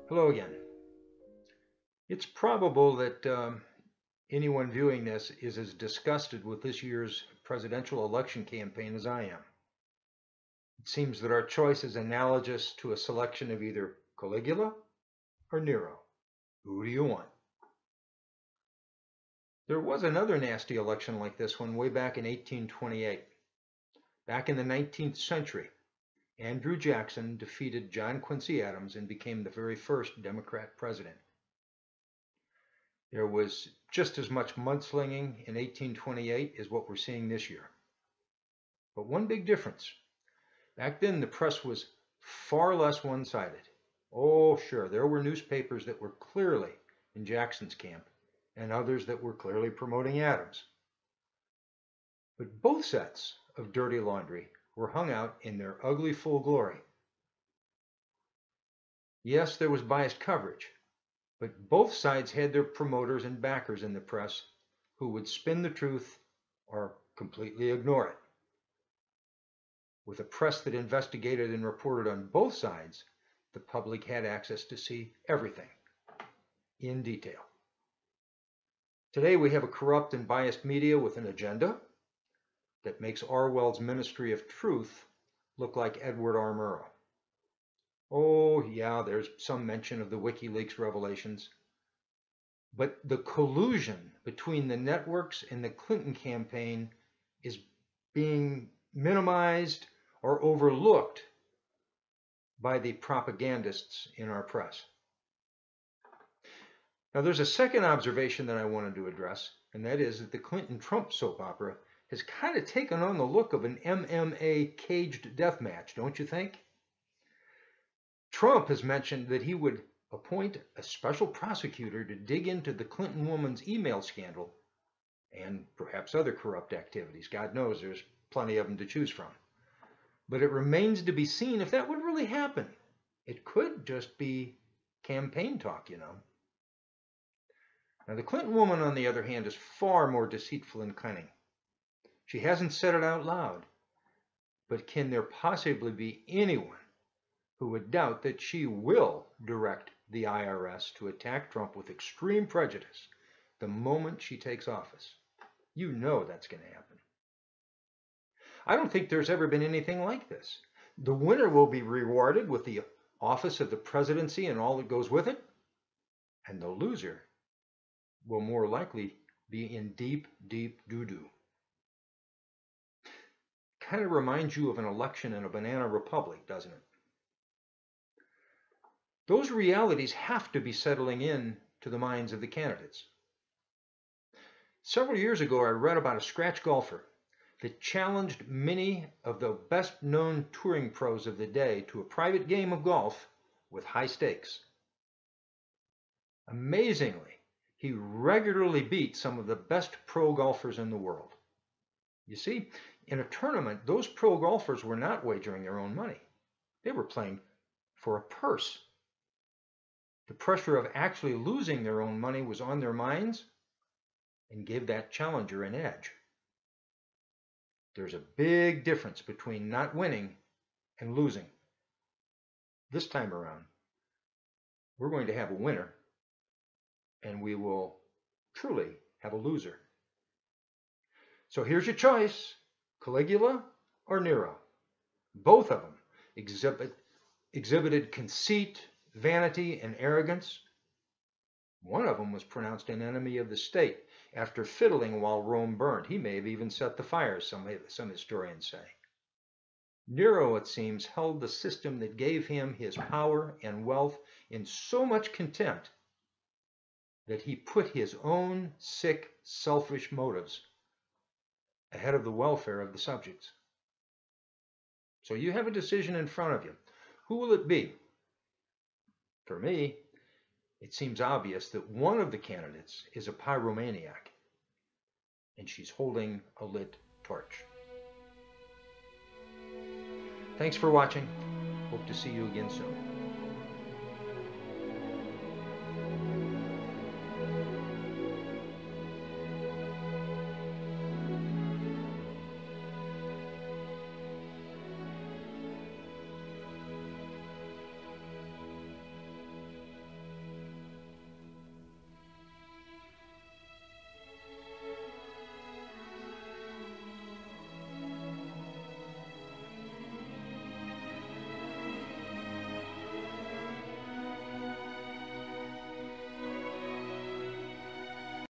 Hello again. It's probable that anyone viewing this is as disgusted with this year's presidential election campaign as I am. It seems that our choice is analogous to a selection of either Caligula or Nero. Who do you want? There was another nasty election like this one way back in 1828. Back in the 19th century, Andrew Jackson defeated John Quincy Adams and became the very first Democrat president. There was just as much mudslinging in 1828 as what we're seeing this year. But one big difference. Back then, the press was far less one-sided. Oh, sure, there were newspapers that were clearly in Jackson's camp and others that were clearly promoting Adams. But both sets of dirty laundry were hung out in their ugly full glory. Yes, there was biased coverage, but both sides had their promoters and backers in the press who would spin the truth or completely ignore it. With a press that investigated and reported on both sides, the public had access to see everything in detail. Today we have a corrupt and biased media with an agenda that makes Orwell's Ministry of Truth look like Edward R. Murrow. Oh, yeah, there's some mention of the WikiLeaks revelations. But the collusion between the networks and the Clinton campaign is being minimized or overlooked by the propagandists in our press. Now, there's a second observation that I wanted to address, and that is that the Clinton-Trump soap opera has kind of taken on the look of an MMA caged death match, don't you think? Trump has mentioned that he would appoint a special prosecutor to dig into the Clinton woman's email scandal and perhaps other corrupt activities. God knows there's plenty of them to choose from. But it remains to be seen if that would really happen. It could just be campaign talk, you know. Now, the Clinton woman, on the other hand, is far more deceitful and cunning. She hasn't said it out loud, but can there possibly be anyone who would doubt that she will direct the IRS to attack Trump with extreme prejudice the moment she takes office? You know that's going to happen. I don't think there's ever been anything like this. The winner will be rewarded with the office of the presidency and all that goes with it, and the loser will more likely be in deep, deep doo-doo. Kind of reminds you of an election in a banana republic, doesn't it? Those realities have to be settling in to the minds of the candidates. Several years ago, I read about a scratch golfer that challenged many of the best-known touring pros of the day to a private game of golf with high stakes. Amazingly, he regularly beat some of the best pro golfers in the world. You see, in a tournament, those pro golfers were not wagering their own money. They were playing for a purse. The pressure of actually losing their own money was on their minds and gave that challenger an edge. There's a big difference between not winning and losing. This time around, we're going to have a winner, and we will truly have a loser. So here's your choice, Caligula or Nero. Both of them exhibited conceit, vanity, and arrogance. One of them was pronounced an enemy of the state after fiddling while Rome burned. He may have even set the fires, some historians say. Nero, it seems, held the system that gave him his power and wealth in so much contempt that he put his own sick, selfish motives ahead of the welfare of the subjects. So you have a decision in front of you. Who will it be? For me, it seems obvious that one of the candidates is a pyromaniac, and she's holding a lit torch. Thanks for watching. Hope to see you again soon.